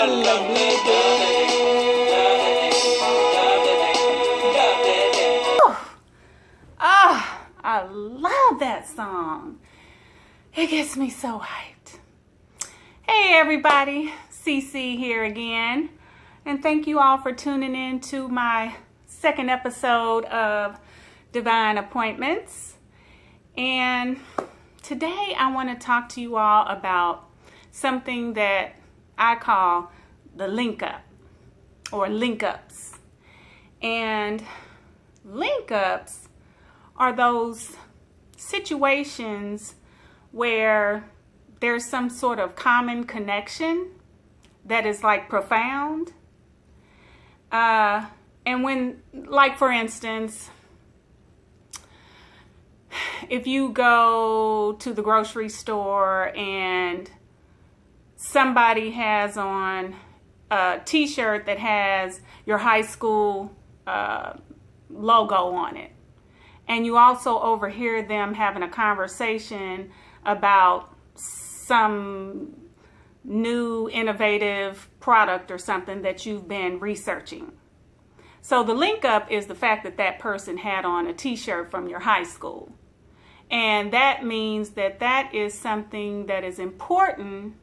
lovely day. Oh, I love that song. It gets me so hyped. Hey everybody, CC here again. And thank you all for tuning in to my second episode of Divine Appointments. And today I want to talk to you all about something that I call the link up or link ups. And link ups are those situations where there's some sort of common connection that is like profound. And when, like for instance, if you go to the grocery store and somebody has on a t-shirt that has your high school logo on it, and you also overhear them having a conversation about some new innovative product or something that you've been researching. So the link up is the fact that that person had on a t-shirt from your high school. And that means that that is something that is important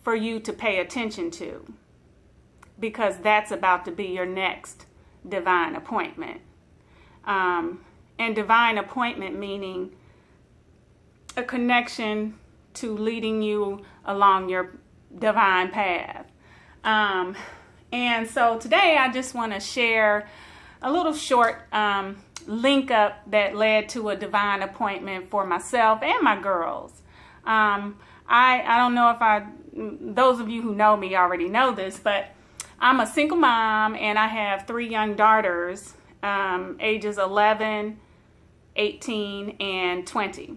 for you to pay attention to, because that's about to be your next divine appointment. And divine appointment meaning a connection to leading you along your divine path. And so today I just want to share a little short link up that led to a divine appointment for myself and my girls. I don't know if those of you who know me already know this, but I'm a single mom and I have 3 young daughters, ages 11, 18, and 20.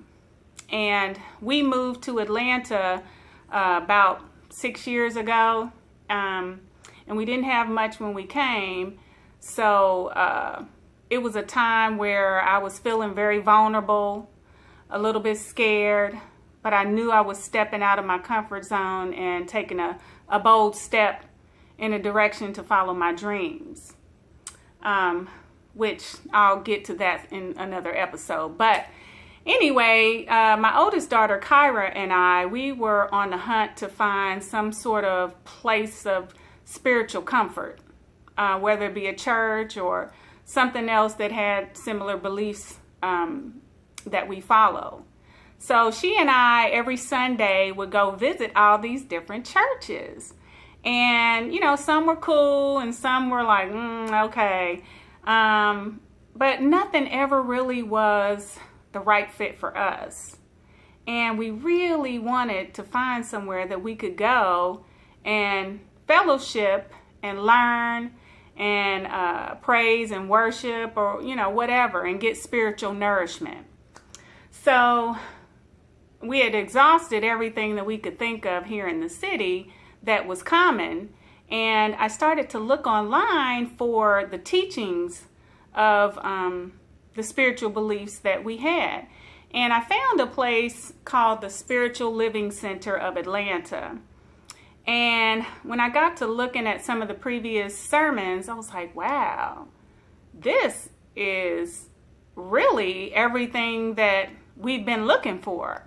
And we moved to Atlanta about 6 years ago. And we didn't have much when we came. So it was a time where I was feeling very vulnerable, a little bit scared, but I knew I was stepping out of my comfort zone and taking a bold step in a direction to follow my dreams, which I'll get to that in another episode. But anyway, my oldest daughter, Kyra, and we were on the hunt to find some sort of place of spiritual comfort, whether it be a church or something else that had similar beliefs that we follow. So she and I, every Sunday, would go visit all these different churches. And, you know, some were cool and some were like, okay. But nothing ever really was the right fit for us. And we really wanted to find somewhere that we could go and fellowship and learn and praise and worship, or, you know, whatever, and get spiritual nourishment. So we had exhausted everything that we could think of here in the city that was common. And I started to look online for the teachings of the spiritual beliefs that we had. And I found a place called the Spiritual Living Center of Atlanta. And when I got to looking at some of the previous sermons, I was like, wow, this is really everything that we've been looking for.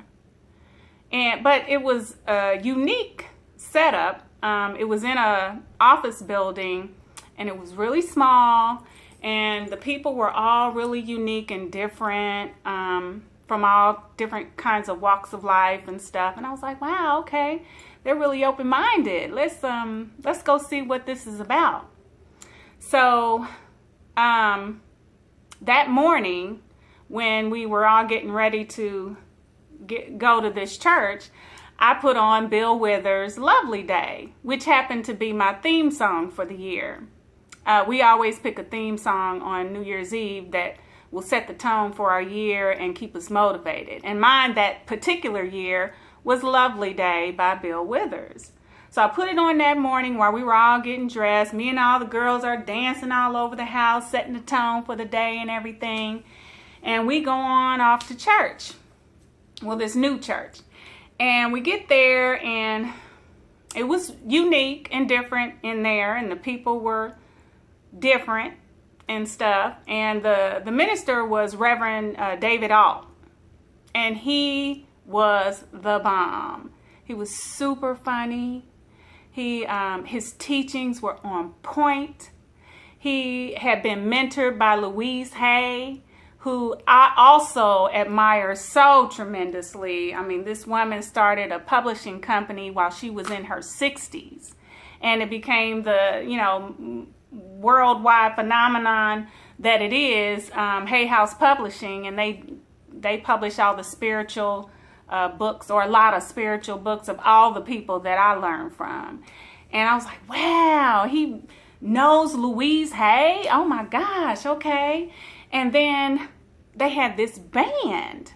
But it was a unique setup. It was in an office building, and it was really small, and the people were all really unique and different, from all different kinds of walks of life and stuff. And I was like, wow, okay, they're really open-minded. Let's go see what this is about. So that morning, when we were all getting ready to go to this church, I put on Bill Withers' Lovely Day, which happened to be my theme song for the year. We always pick a theme song on New Year's Eve that will set the tone for our year and keep us motivated. And mine that particular year was Lovely Day by Bill Withers. So I put it on that morning while we were all getting dressed. Me and all the girls are dancing all over the house, setting the tone for the day and everything. And we go on off to church. Well, this new church. And we get there, and it was unique and different in there, and the people were different and stuff. And the minister was Reverend David Alt, and he was the bomb. He was super funny. His teachings were on point. He had been mentored by Louise Hay, who I also admire so tremendously. I mean, this woman started a publishing company while she was in her 60s, and it became the, worldwide phenomenon that it is, Hay House Publishing, and they publish all the spiritual books, or a lot of spiritual books of all the people that I learned from. And I was like, wow, he knows Louise Hay? Oh my gosh, okay. And then they had this band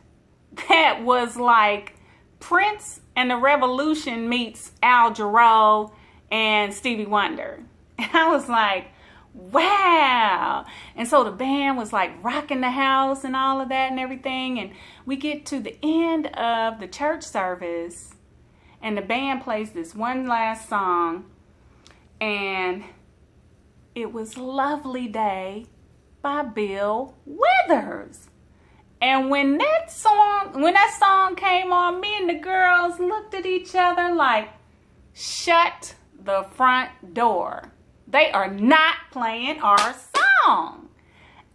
that was like Prince and the Revolution meets Al Jarreau and Stevie Wonder. And I was like, wow. And so the band was like rocking the house and all of that and everything. And we get to the end of the church service, and the band plays this one last song, and it was Lovely Day by Bill Withers. And when that song came on, me and the girls looked at each other like, shut the front door. They are not playing our song.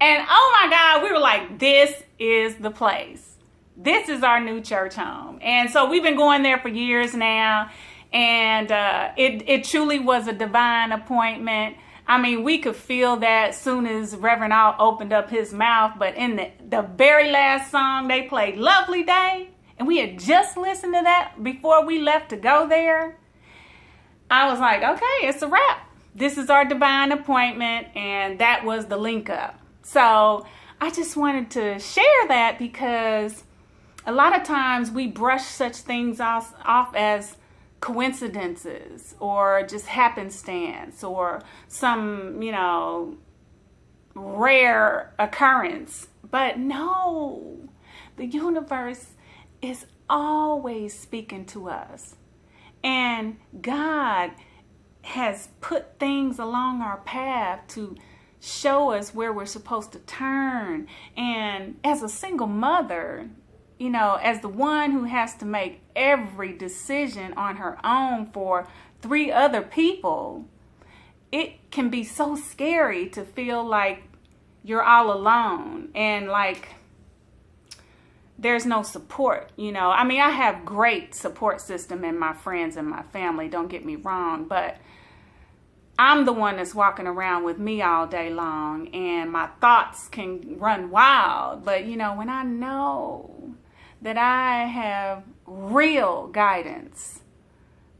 And oh my God, we were like, this is the place. This is our new church home. And so we've been going there for years now. And it truly was a divine appointment. I mean, we could feel that as soon as Reverend Al opened up his mouth. But in the very last song, they played Lovely Day. And we had just listened to that before we left to go there. I was like, okay, it's a wrap. This is our divine appointment. And that was the link up. So I just wanted to share that, because a lot of times we brush such things off as coincidences or just happenstance or some, rare occurrence. But no, the universe is always speaking to us. And God has put things along our path to show us where we're supposed to turn. And as a single mother, as the one who has to make every decision on her own for 3 other people, it can be so scary to feel like you're all alone and like there's no support. I mean, I have great support system in my friends and my family, don't get me wrong, but I'm the one that's walking around with me all day long, and my thoughts can run wild. But, when I know that I have real guidance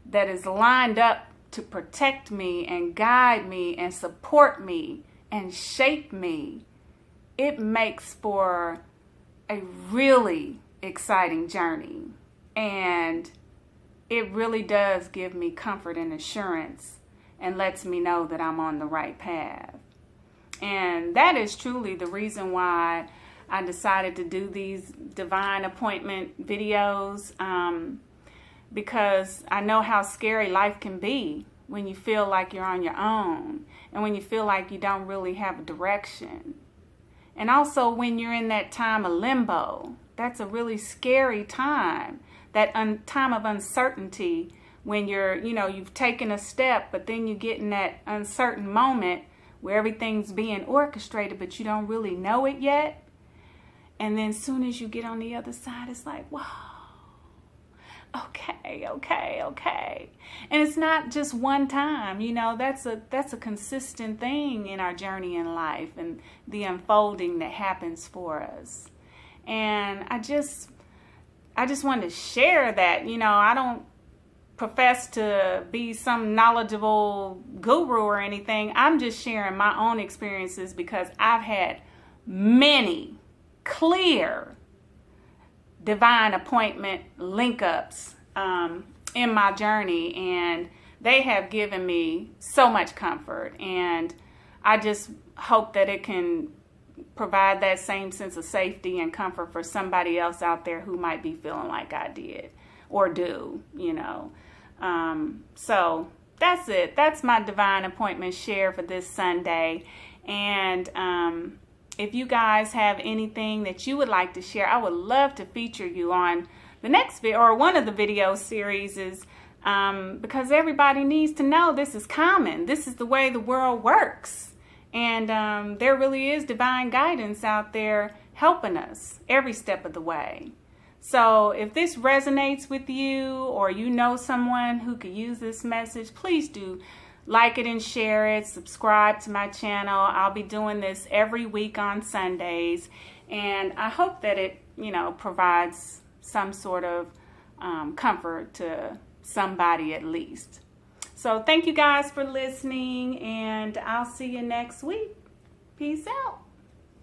that is lined up to protect me and guide me and support me and shape me, it makes for a really exciting journey. And it really does give me comfort and assurance and lets me know that I'm on the right path. And that is truly the reason why I decided to do these divine appointment videos, because I know how scary life can be when you feel like you're on your own and when you feel like you don't really have a direction. And also when you're in that time of limbo, that's a really scary time, that time of uncertainty, when you're, you've taken a step, but then you get in that uncertain moment where everything's being orchestrated, but you don't really know it yet. And then as soon as you get on the other side, it's like, whoa, okay. And it's not just one time, that's a consistent thing in our journey in life and the unfolding that happens for us. And I just wanted to share that, I don't profess to be some knowledgeable guru or anything. I'm just sharing my own experiences because I've had many clear divine appointment link-ups in my journey, and they have given me so much comfort, and I just hope that it can provide that same sense of safety and comfort for somebody else out there who might be feeling like I did or do, So that's it. That's my divine appointment share for this Sunday. And if you guys have anything that you would like to share, I would love to feature you on the next video or one of the video series, because everybody needs to know this is common. This is the way the world works. And there really is divine guidance out there helping us every step of the way. So if this resonates with you, or you know someone who could use this message, please do like it and share it. Subscribe to my channel. I'll be doing this every week on Sundays, and I hope that it, provides some sort of comfort to somebody at least. So thank you guys for listening, and I'll see you next week. Peace out.